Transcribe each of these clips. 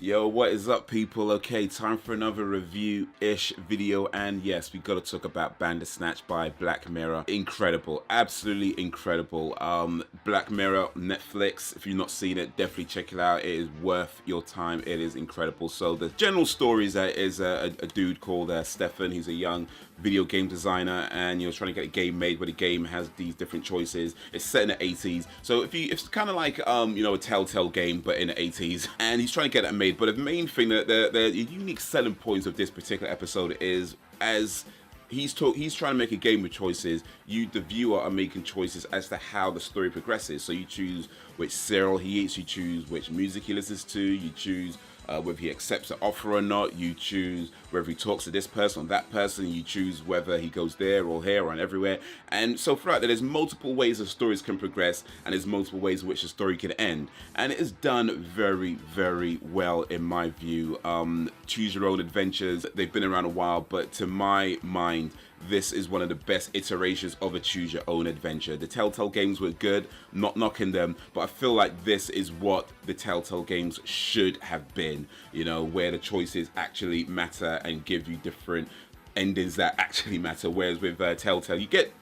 Yo, what is up, people? Okay, time for another review-ish video, and yes, we gotta talk about Bandersnatch by Black Mirror. Incredible, absolutely incredible. Black Mirror, Netflix. If you've not seen it, definitely check it out. It is worth your time. It is incredible. So the general story is that a dude called Stefan. He's a young video game designer, and trying to get a game made, but the game has these different choices. It's set in the 80s, so it's kind of like a Telltale game, but in the 80s, and he's trying to get that made. But the main thing, that the unique selling points of this particular episode is, as he's trying to make a game with choices, you, the viewer, are making choices as to how the story progresses. So you choose which cereal he eats, you choose which music he listens to, you choose whether he accepts the offer or not, you choose whether he talks to this person or that person, you choose whether he goes there or here and everywhere. And so throughout that, there's multiple ways the stories can progress, and there's multiple ways in which the story can end. And it is done very, very well in my view. Choose your own adventures, they've been around a while, but to my mind, this is one of the best iterations of a choose your own adventure. The Telltale games were good, not knocking them, but I feel like this is what the Telltale games should have been, where the choices actually matter and give you different endings that actually matter. Whereas with Telltale, you get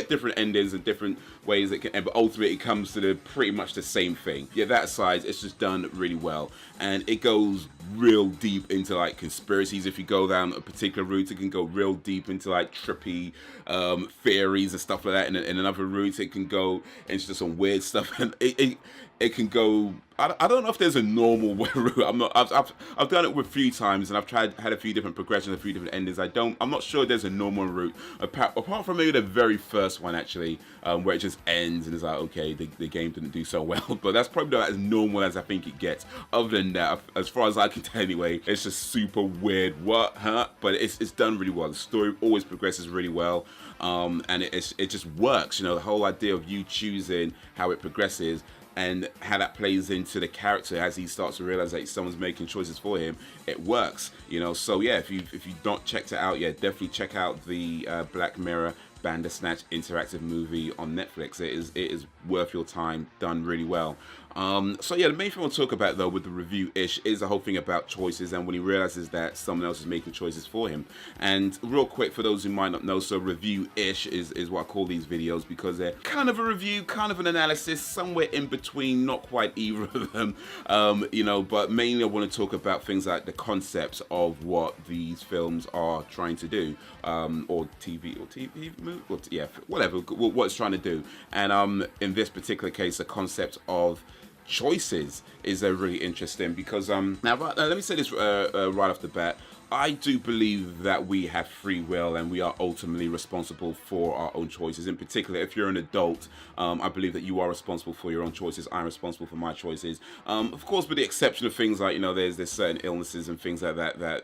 different endings and different ways it can end, but ultimately it comes to pretty much the same thing. Yeah, that aside, it's just done really well, and it goes real deep into like conspiracies. If you go down a particular route, it can go real deep into like trippy theories and stuff like that. In another route, it can go into some weird stuff, and it can go. I don't know if there's a normal route. I've done it with a few times, and I've had a few different progressions, a few different endings. I'm not sure there's a normal route apart from maybe the very first one actually, where it just ends and it's like, okay, the game didn't do so well. But that's probably not as normal as I think it gets. Other than that, as far as I can tell anyway, it's just super weird. But it's done really well. The story always progresses really well, and it just works. The whole idea of you choosing how it progresses and how that plays into the character as he starts to realize that someone's making choices for him, it works. So yeah, if you've not checked it out yet, definitely check out the Black Mirror Bandersnatch interactive movie on Netflix. It is worth your time, done really well. So yeah, the main thing I want to talk about though with the review-ish is the whole thing about choices, and when he realizes that someone else is making choices for him. And real quick, for those who might not know, so review-ish is what I call these videos, because they're kind of a review, kind of an analysis, somewhere in between, not quite either of them. But mainly I want to talk about things like the concepts of what these films are trying to do, or TV movie, whatever, what it's trying to do. And in this particular case, the concept of choices is really interesting, because now let me say this right off the bat. I do believe that we have free will, and we are ultimately responsible for our own choices. In particular, if you're an adult, I believe that you are responsible for your own choices. I'm responsible for my choices. Of course, with the exception of things like, there's certain illnesses and things like that,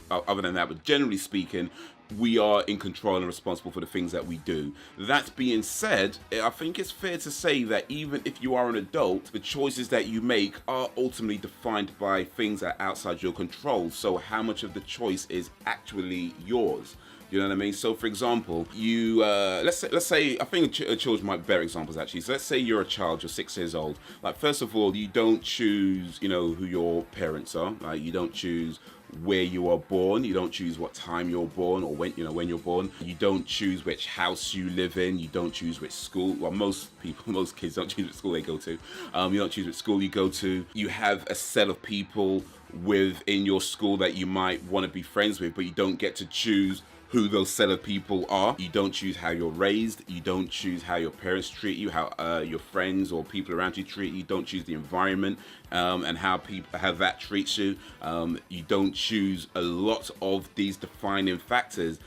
other than that, but generally speaking, we are in control and responsible for the things that we do. That being said, I think it's fair to say that even if you are an adult, the choices that you make are ultimately defined by things that are outside your control. So how much of the choice is actually yours? You know what I mean? So for example, you let's say I think children might be better examples actually. So let's say you're a child, you're 6 years old. Like, first of all, you don't choose who your parents are. Like, you don't choose where you are born, you don't choose what time you're born, or when you're born. You don't choose which house you live in, you don't choose which school. Well, most kids don't choose which school they go to. You don't choose which school you go to. You have a set of people within your school that you might want to be friends with, but you don't get to choose who those set of people are. You don't choose how you're raised. You don't choose how your parents treat you, how your friends or people around you treat you. You don't choose the environment and how that treats you. You don't choose a lot of these defining factors,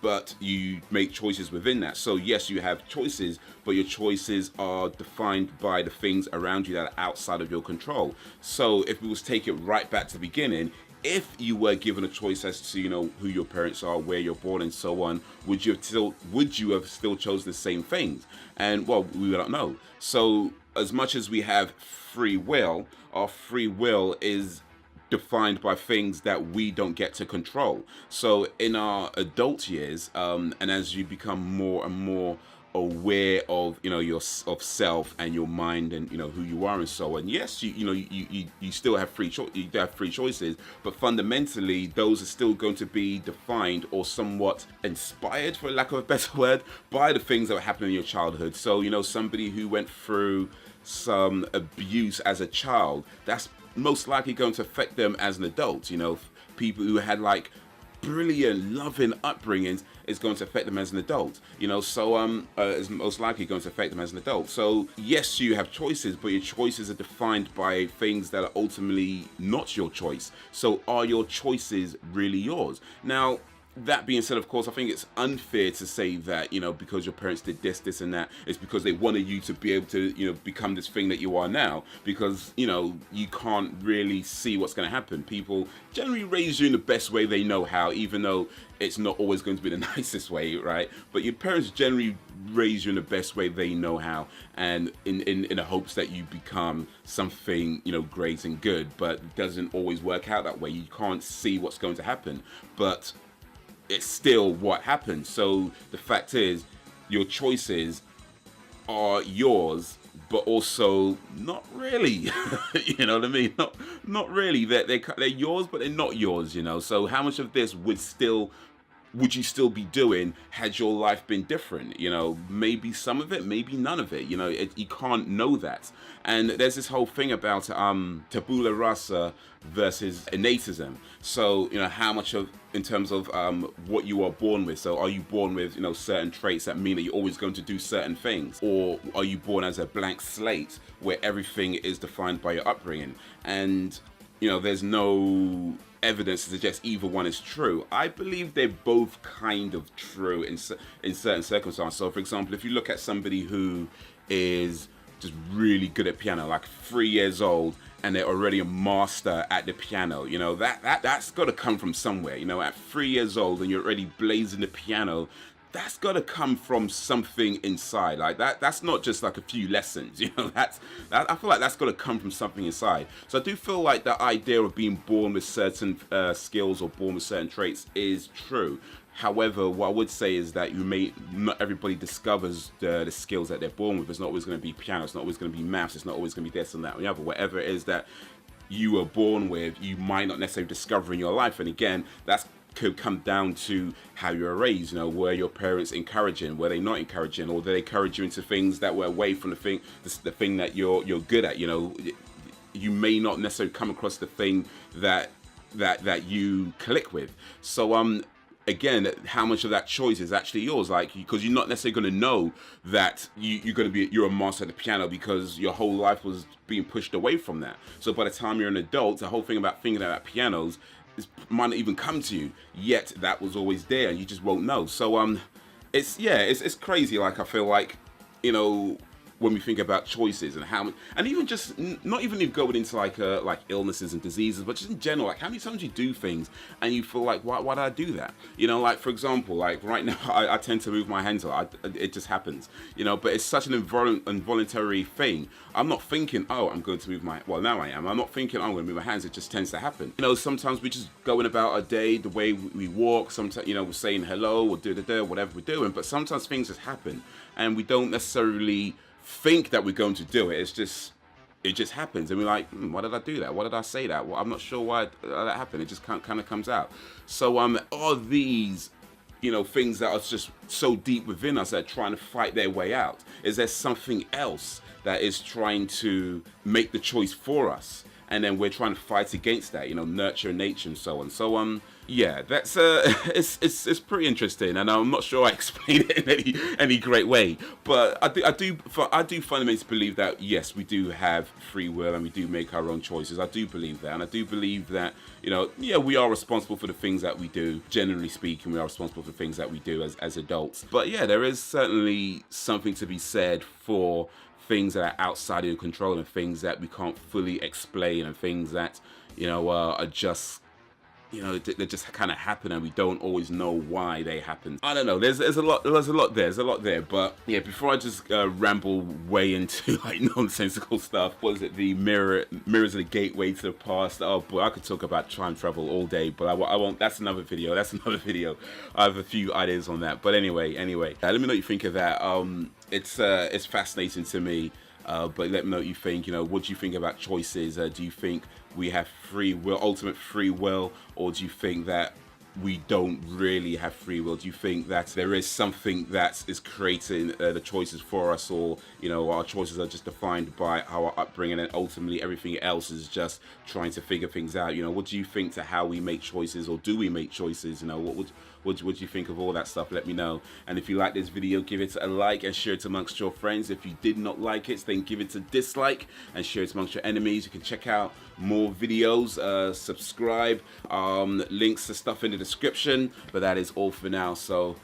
but you make choices within that. So yes, you have choices, but your choices are defined by the things around you that are outside of your control. So if we was to take it right back to the beginning, if you were given a choice as to who your parents are, where you're born, and so on, would you have still chosen the same things? And well, we don't know. So as much as we have free will, our free will is defined by things that we don't get to control. So in our adult years, and as you become more and more aware of, you know, of self and your mind and, you know, who you are and so on. Yes, you still have you have free choices, but fundamentally those are still going to be defined or somewhat inspired, for lack of a better word, by the things that were happening in your childhood. So, you know, somebody who went through some abuse as a child, that's most likely going to affect them as an adult. You know, people who had like brilliant, loving upbringings is going to affect them as an adult. You know, so is most likely going to affect them as an adult. So yes, you have choices, but your choices are defined by things that are ultimately not your choice. So are your choices really yours? Now, that being said, of course, I think it's unfair to say that, you know, because your parents did this, and that, it's because they wanted you to be able to, you know, become this thing that you are now. Because, you know, you can't really see what's going to happen. People generally raise you in the best way they know how, even though it's not always going to be the nicest way, right? But your parents generally raise you in the best way they know how, and in the hopes that you become something, you know, great and good. But it doesn't always work out that way. You can't see what's going to happen. But it's still what happens. So the fact is, your choices are yours, but also not really. You know what I mean? Not really. They're yours, but they're not yours. You know. So how much of this would you still be doing had your life been different? You know, maybe some of it, maybe none of it. You know, you can't know that. And there's this whole thing about tabula rasa versus innatism. So, you know, how much of, in terms of what you are born with. So are you born with, you know, certain traits that mean that you're always going to do certain things? Or are you born as a blank slate where everything is defined by your upbringing? And, you know, there's no evidence to suggest either one is true. I believe they're both kind of true in certain circumstances. So, for example, if you look at somebody who is just really good at piano, like 3 years old, and they're already a master at the piano, you know, that's got to come from somewhere. You know, at 3 years old and you're already blazing the piano, that's got to come from something inside. Like that's not just like a few lessons, you know. I feel like that's got to come from something inside. So I do feel like the idea of being born with certain skills or born with certain traits is true. However, what I would say is that not everybody discovers the skills that they're born with. It's not always going to be piano. It's not always going to be maths. It's not always going to be this and that and the other. Whatever it is that you were born with, you might not necessarily discover in your life. And again, that's could come down to how you were raised. You know, were your parents encouraging? Were they not encouraging? Or did they encourage you into things that were away from the thing that you're good at? You know, you may not necessarily come across the thing that you click with. So again, how much of that choice is actually yours? Like, because you're not necessarily going to know that you're a master at the piano because your whole life was being pushed away from that. So by the time you're an adult, the whole thing about thinking about pianos might not even come to you, yet that was always there and you just won't know. So it's crazy. Like, I feel like, you know, when we think about choices and how, and even just not even going into like illnesses and diseases, but just in general, like how many times you do things and you feel like, why did I do that? You know, like for example, like right now I tend to move my hands a lot. It just happens, you know, but it's such an involuntary thing. I'm not thinking, oh, I'm going to move well, now I am. I'm not thinking, oh, I'm going to move my hands. It just tends to happen. You know, sometimes we just going about our day, the way we walk, sometimes, you know, we're saying hello or whatever we're doing, but sometimes things just happen and we don't necessarily think that we're going to do it. It just happens and we're like, why did I do that? Why did I say that? Well, I'm not sure why that happened. It just kind of comes out. So are these, you know, things that are just so deep within us that are trying to fight their way out? Is there something else that is trying to make the choice for us? And then we're trying to fight against that, you know, nurture nature and so on. So yeah, that's it's pretty interesting, and I'm not sure I explained it in any great way, but I do fundamentally believe that yes, we do have free will and we do make our own choices. I do believe that, and I do believe that, you know, yeah, we are responsible for the things that we do. Generally speaking, we are responsible for the things that we do as adults. But yeah, there is certainly something to be said for things that are outside of your control and things that we can't fully explain and things that, you know, are just you know, they just kind of happen, and we don't always know why they happen. I don't know. There's a lot there. But yeah, before I just ramble way into like nonsensical stuff, what is it? The mirrors are the gateway to the past. Oh boy, I could talk about time travel all day, but I won't. That's another video. I have a few ideas on that. But anyway, let me know what you think of that. It's fascinating to me. But let me know what you think. You know, what do you think about choices? Do you think we have free will, ultimate free will, or do you think that we don't really have free will? Do you think that there is something that is creating the choices for us, or you know, our choices are just defined by our upbringing, and ultimately everything else is just trying to figure things out? You know, what do you think to how we make choices, or do we make choices? You know, what do you think of all that stuff? Let me know. And if you like this video, give it a like and share it amongst your friends. If you did not like it, then give it a dislike and share it amongst your enemies. You can check out more videos, subscribe, links to stuff in the description. But that is all for now. So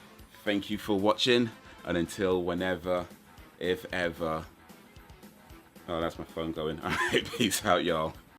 thank you for watching, and until whenever, if ever. Oh, that's my phone going. All right, peace out, y'all.